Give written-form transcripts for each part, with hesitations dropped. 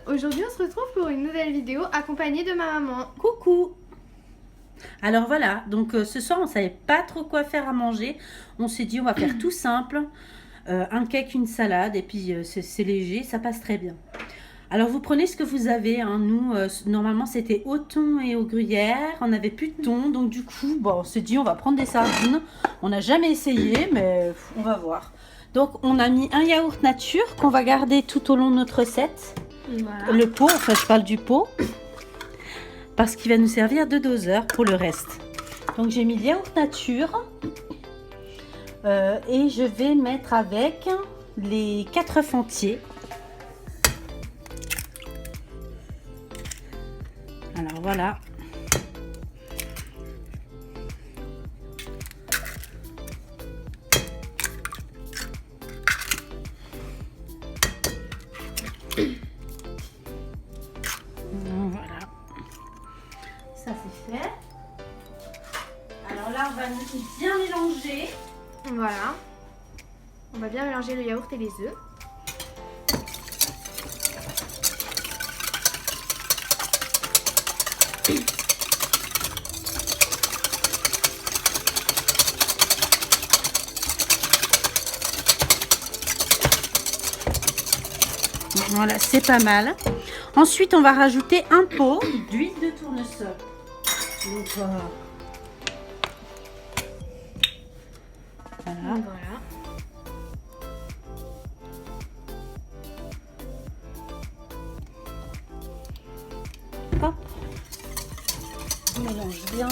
Aujourd'hui on se retrouve pour une nouvelle vidéo accompagnée de ma maman. Coucou. Alors voilà, donc ce soir on savait pas trop quoi faire à manger. On s'est dit on va faire tout simple, un cake, une salade et puis c'est léger, ça passe très bien. Alors vous prenez ce que vous avez, hein. Nous normalement c'était au thon et au gruyère, on n'avait plus de thon donc du coup bon, on s'est dit on va prendre des sardines. On n'a jamais essayé mais on va voir. Donc on a mis un yaourt nature qu'on va garder tout au long de notre recette. Voilà. Le pot, enfin je parle du pot. Parce qu'il va nous servir de doseur pour le reste. Donc j'ai mis le yaourt nature et je vais mettre avec les 4 œufs entiers. Alors voilà. Voilà. Ça c'est fait. Alors là, on va bien mélanger. Voilà. On va bien mélanger le yaourt et les œufs. Voilà, c'est pas mal. Ensuite, on va rajouter un pot d'huile de tournesol. Donc, voilà. Voilà. Hop. On mélange bien.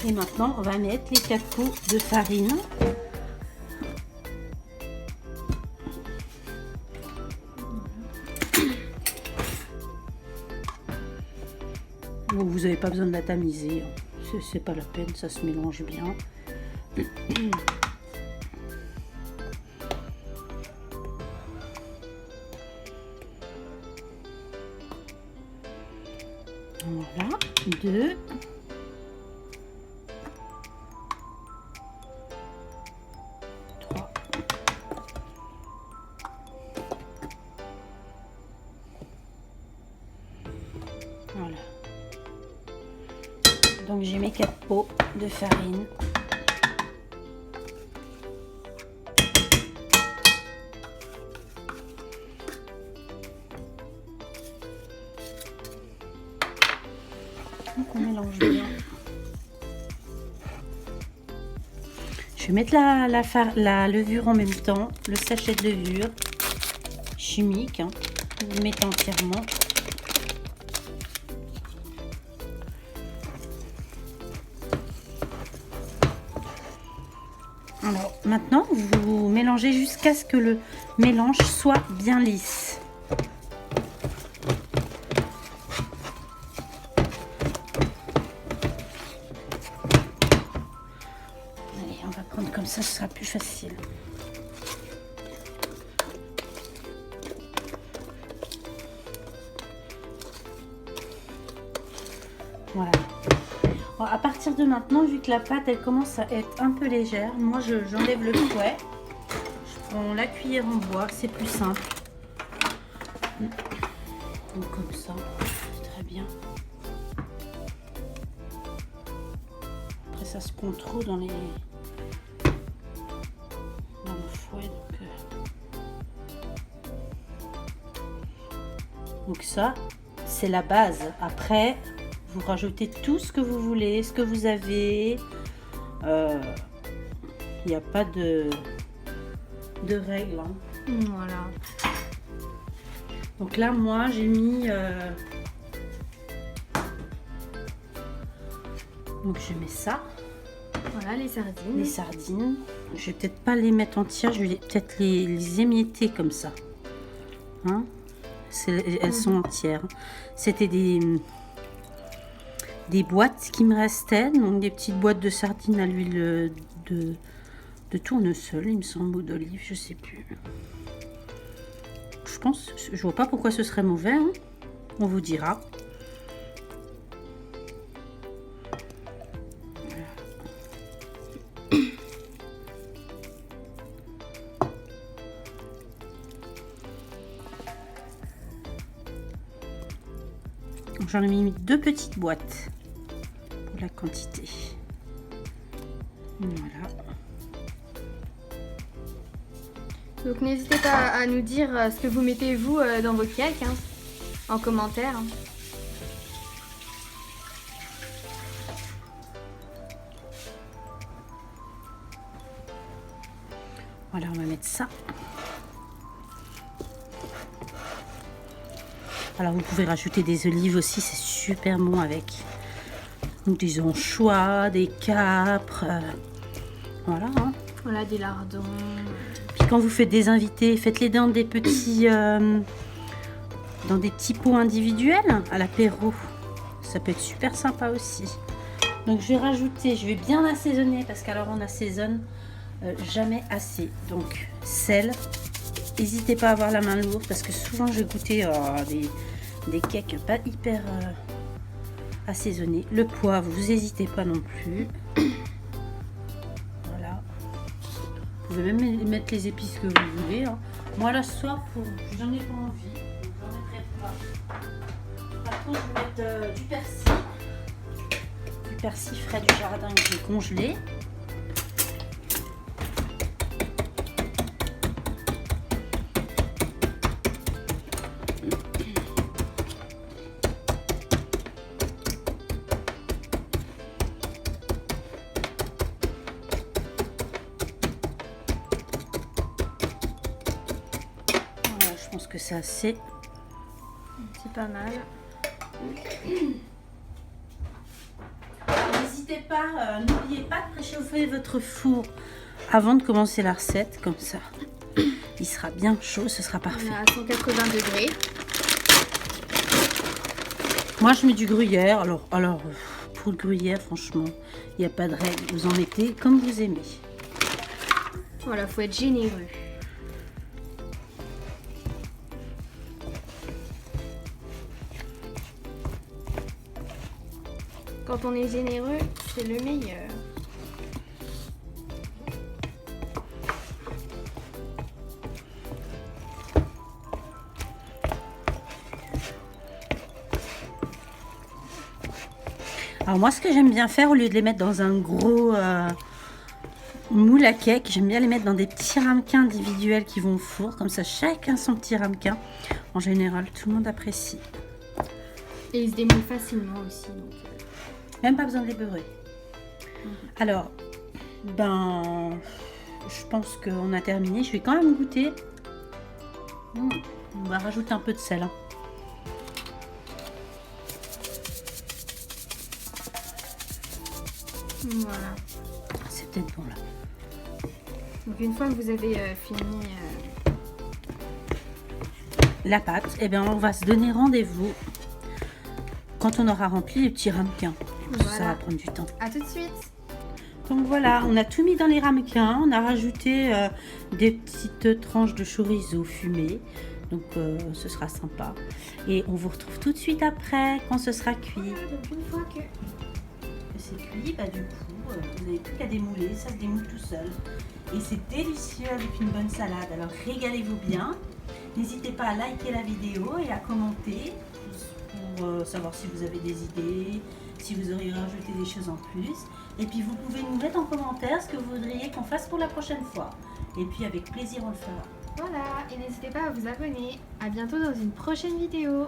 Et maintenant, on va mettre les 4 pots de farine. Bon, vous n'avez pas besoin de la tamiser. C'est pas la peine, ça se mélange bien. Voilà, 2. 3. Voilà. Donc j'ai mes 4 pots de farine. Donc on mélange bien. Je vais mettre la levure en même temps, le sachet de levure chimique, hein. Vous le mettez entièrement. Alors maintenant, vous mélangez jusqu'à ce que le mélange soit bien lisse. Allez, on va prendre comme ça, ce sera plus facile. Voilà. Bon, à partir de maintenant, vu que la pâte elle commence à être un peu légère, moi j'enlève le fouet. Je prends la cuillère en bois, c'est plus simple. Donc comme ça, très bien. Après ça se pond trop dans le fouet. Donc ça, c'est la base. Après, vous rajoutez tout ce que vous voulez, ce que vous avez. Il n'y a pas de règles. Hein. Voilà. Donc là, moi, j'ai mis... Donc je mets ça. Voilà les sardines. Les sardines. Je vais peut-être pas les mettre entières, je vais peut-être les émietter comme ça. Hein, elles sont entières. C'était des boîtes qui me restaient, donc des petites boîtes de sardines à l'huile de tournesol, il me semble, ou d'olive, je sais plus. Je pense, je vois pas pourquoi ce serait mauvais, hein. On vous dira. Donc j'en ai mis 2 petites boîtes pour la quantité. Voilà. Donc n'hésitez pas à nous dire ce que vous mettez vous dans vos cakes hein, en commentaire. Voilà, on va mettre ça. Alors vous pouvez rajouter des olives aussi, c'est super bon avec. Donc des anchois, des capres, voilà. Hein. Voilà, des lardons. Puis quand vous faites des invités, faites-les dans des petits pots individuels à l'apéro. Ça peut être super sympa aussi. Donc je vais rajouter, je vais bien assaisonner parce qu'alors on assaisonne jamais assez. Donc sel. N'hésitez pas à avoir la main lourde parce que souvent j'ai goûté des cakes pas hyper assaisonnés. Le poivre, vous n'hésitez pas non plus. Voilà. Vous pouvez même mettre les épices que vous voulez. Hein. Moi là ce soir, j'en ai pas envie. J'en mettrai pas. Par contre, je vais mettre du persil. Du persil frais du jardin que j'ai congelé. Je pense que c'est assez. C'est pas mal. N'hésitez pas, n'oubliez pas de préchauffer votre four avant de commencer la recette, comme ça. Il sera bien chaud, ce sera parfait. On est à 180 degrés. Moi je mets du gruyère, alors pour le gruyère franchement, il n'y a pas de règle, vous en mettez comme vous aimez. Voilà, faut être généreux. Quand on est généreux, c'est le meilleur. Alors moi ce que j'aime bien faire, au lieu de les mettre dans un gros moule à cake, j'aime bien les mettre dans des petits ramequins individuels qui vont au four, comme ça chacun son petit ramequin. En général tout le monde apprécie. Et ils se démoulent facilement aussi. Donc... Même pas besoin de les beurrer. Alors, ben, je pense qu'on a terminé. Je vais quand même goûter. On va rajouter un peu de sel. Hein. Voilà. C'est peut-être bon là. Donc une fois que vous avez fini la pâte, eh bien, on va se donner rendez-vous quand on aura rempli les petits ramequins. Voilà. Ça va prendre du temps. à tout de suite. Donc voilà, on a tout mis dans les ramequins. On a rajouté des petites tranches de chorizo fumé. Donc ce sera sympa. Et on vous retrouve tout de suite après, quand ce sera cuit. Voilà, donc une fois que C'est cuit, bah du coup, vous n'avez plus qu'à démouler. Ça se démoule tout seul. Et c'est délicieux avec une bonne salade. Alors régalez-vous bien. N'hésitez pas à liker la vidéo et à commenter pour savoir si vous avez des idées, si vous auriez rajouté des choses en plus. Et puis vous pouvez nous mettre en commentaire ce que vous voudriez qu'on fasse pour la prochaine fois. Et puis avec plaisir on le fera. voilà, et n'hésitez pas à vous abonner. À bientôt dans une prochaine vidéo.